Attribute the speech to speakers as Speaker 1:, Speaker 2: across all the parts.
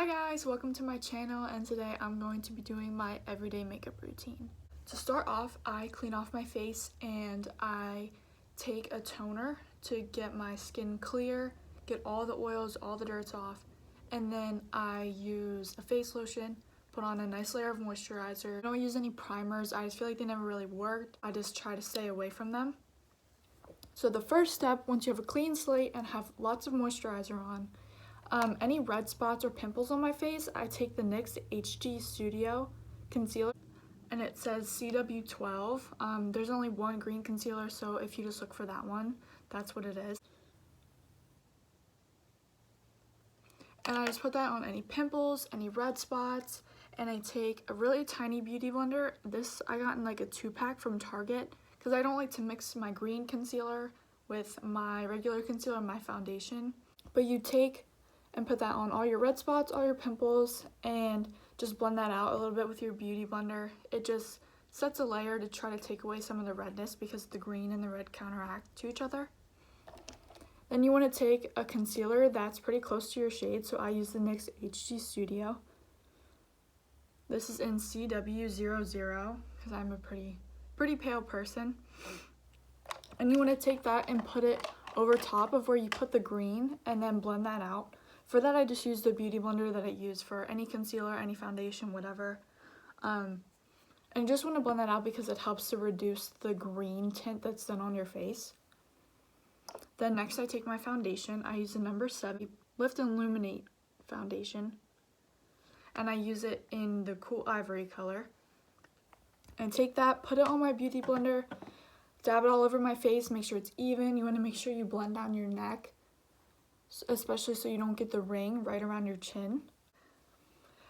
Speaker 1: Hi guys, welcome to my channel, and today I'm going to be doing my everyday makeup routine. To start off, I clean off my face and I take a toner to get my skin clear, get all the oils, all the dirts off, and then I use a face lotion, put on a nice layer of moisturizer. I don't use any primers, I just feel like they never really worked. I just try to stay away from them. So the first step, once you have a clean slate and have lots of moisturizer on, any red spots or pimples on my face, I take the Nyx Hd Studio Concealer, and it says CW12. There's only one green concealer, so if you just look for that one, that's what it is. And I just put that on any pimples, any red spots, and I take a really tiny beauty blender. This I got in like a 2-pack from Target because I don't like to mix my green concealer with my regular concealer and my foundation. But you take and put that on all your red spots, all your pimples, and just blend that out a little bit with your beauty blender. It just sets a layer to try to take away some of the redness because the green and the red counteract to each other. Then you want to take a concealer that's pretty close to your shade, so I use the NYX Hd Studio. This is in CW00 because I'm a pretty pale person. And you want to take that and put it over top of where you put the green and then blend that out. For that, I just use the beauty blender that I use for any concealer, any foundation, whatever. And you just want to blend that out because it helps to reduce the green tint that's done on your face. Then next I take my foundation. I use the number 7 Lift and Illuminate foundation. And I use it in the Cool Ivory color. And take that, put it on my beauty blender, dab it all over my face, make sure it's even. You want to make sure you blend down your neck, especially so you don't get the ring right around your chin.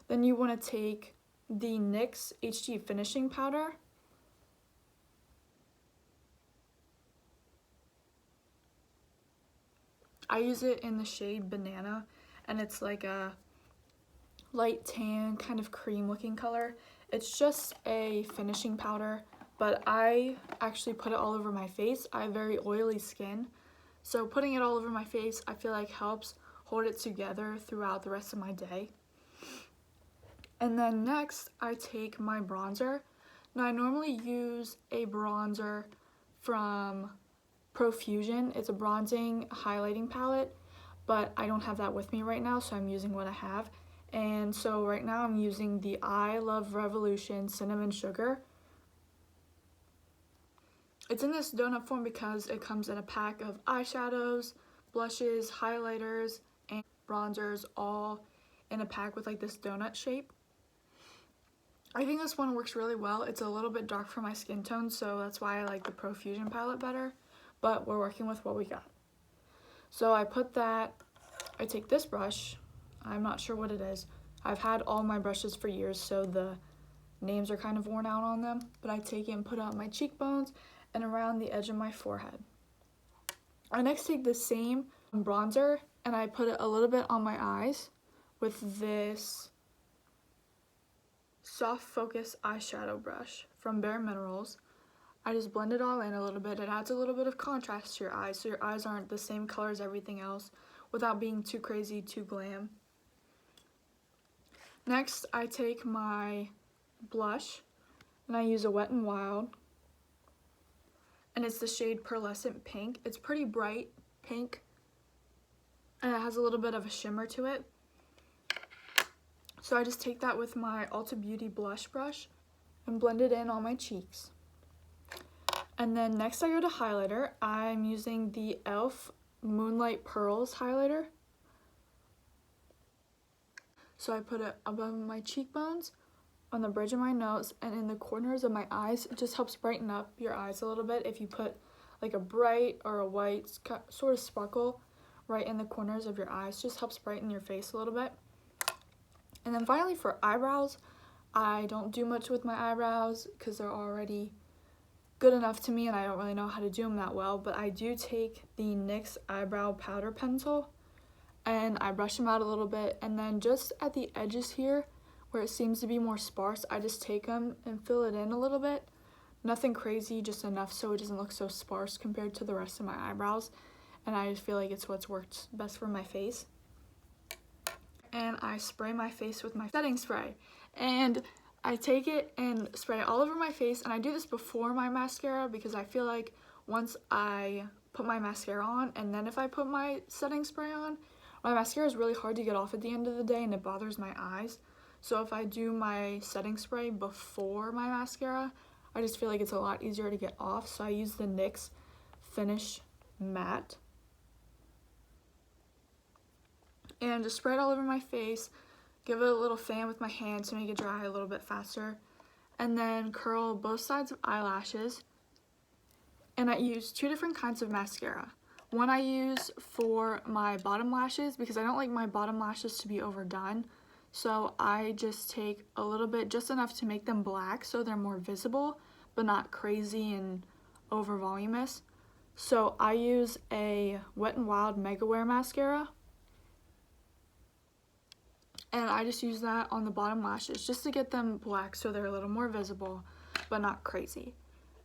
Speaker 1: Then you want to take the Nyx Hd Finishing Powder. I use it in the shade Banana, and it's like a light tan, kind of cream looking color. It's just a finishing powder, but I actually put it all over my face. I have very oily skin, so putting it all over my face I feel like helps hold it together throughout the rest of my day. And then next I take my bronzer. Now I normally use a bronzer from Profusion. It's a bronzing highlighting palette, but I don't have that with me right now, so I'm using what I have. And so right now I'm using the I Love Revolution Cinnamon Sugar. It's in this donut form because it comes in a pack of eyeshadows, blushes, highlighters, and bronzers all in a pack with like this donut shape. I think this one works really well. It's a little bit dark for my skin tone, so that's why I like the Profusion palette better, but we're working with what we got. So I put that, I take this brush, I'm not sure what it is. I've had all my brushes for years, so the names are kind of worn out on them, but I take it and put it on my cheekbones and around the edge of my forehead. I next take the same bronzer and I put it a little bit on my eyes with this Soft Focus eyeshadow brush from Bare Minerals. I just blend it all in a little bit. It adds a little bit of contrast to your eyes, so your eyes aren't the same color as everything else without being too crazy, too glam. Next, I take my blush and I use a Wet n Wild, and it's the shade Pearlescent Pink. It's pretty bright pink, and it has a little bit of a shimmer to it. So I just take that with my Ulta Beauty blush brush and blend it in on my cheeks. And then next I go to highlighter. I'm using the e.l.f. Moonlight Pearls highlighter. So I put it above my cheekbones, on the bridge of my nose, and in the corners of my eyes. It just helps brighten up your eyes a little bit if you put like a bright or a white sort of sparkle right in the corners of your eyes. Just helps brighten your face a little bit. And then finally for eyebrows, I don't do much with my eyebrows because they're already good enough to me and I don't really know how to do them that well, but I do take the NYX eyebrow powder pencil and I brush them out a little bit, and then just at the edges here where it seems to be more sparse, I just take them and fill it in a little bit. Nothing crazy, just enough so it doesn't look so sparse compared to the rest of my eyebrows, and I just feel like it's what's worked best for my face. and I spray my face with my setting spray. And I take it and spray it all over my face, and I do this before my mascara because I feel like once I put my mascara on and then if I put my setting spray on, my mascara is really hard to get off at the end of the day and it bothers my eyes. So if I do my setting spray before my mascara, I just feel like it's a lot easier to get off. So I use the NYX Finish Matte. And just spray it all over my face, give it a little fan with my hand to make it dry a little bit faster, and then curl both sides of eyelashes. And I use 2 different kinds of mascara. One I use for my bottom lashes because I don't like my bottom lashes to be overdone. So I just take a little bit, just enough to make them black so they're more visible, but not crazy and over voluminous. So I use a Wet n Wild Mega Wear mascara. And I just use that on the bottom lashes just to get them black so they're a little more visible, but not crazy.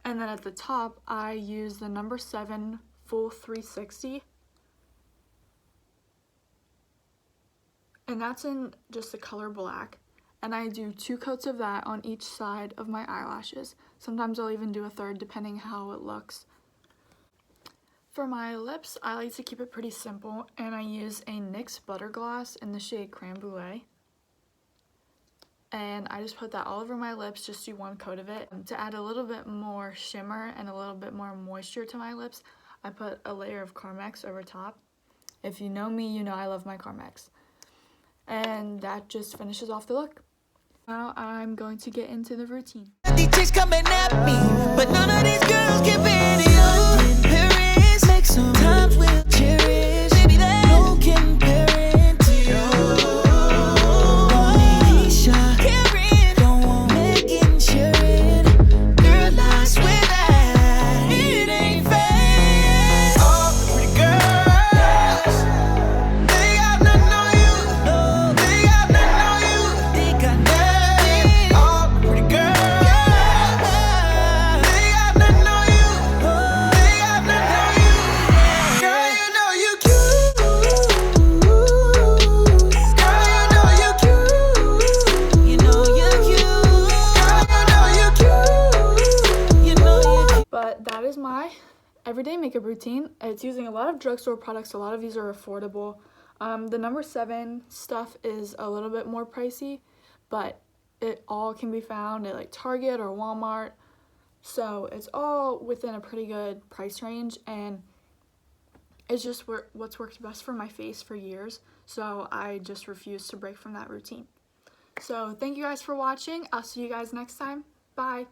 Speaker 1: And then at the top, I use the number 7 Full 360. And that's in just the color black. And I do 2 coats of that on each side of my eyelashes. Sometimes I'll even do a third depending how it looks. For my lips, I like to keep it pretty simple, and I use a NYX Butter Gloss in the shade Creme Brulee. And I just put that all over my lips, just do 1 coat of it. To add a little bit more shimmer and a little bit more moisture to my lips, I put a layer of Carmex over top. If you know me, you know I love my Carmex. And that just finishes off the look. Now I'm going to get into the routine.
Speaker 2: These chicks coming at me, but none of these girls get video. Sometimes we'll cherish, baby, that no comparing to you. Nisha, Karen, don't want Megan, Sharon. Girl, I swear that it ain't fair. All the pretty girls, they got nothing on you. No, they got nothing on you. They got nothing. All the pretty girls, they got nothing on you. They got nothing on you. Girl, you know you cute. Girl, you know you cute. You know you cute. Girl, you know you cute. You know you cute.
Speaker 1: But that is my everyday makeup routine. It's using a lot of drugstore products. A lot of these are affordable. The number 7 stuff is a little bit more pricey, but it all can be found at like Target or Walmart. So it's all within a pretty good price range, and it's just what's worked best for my face for years. So I just refuse to break from that routine. So thank you guys for watching. I'll see you guys next time. Bye.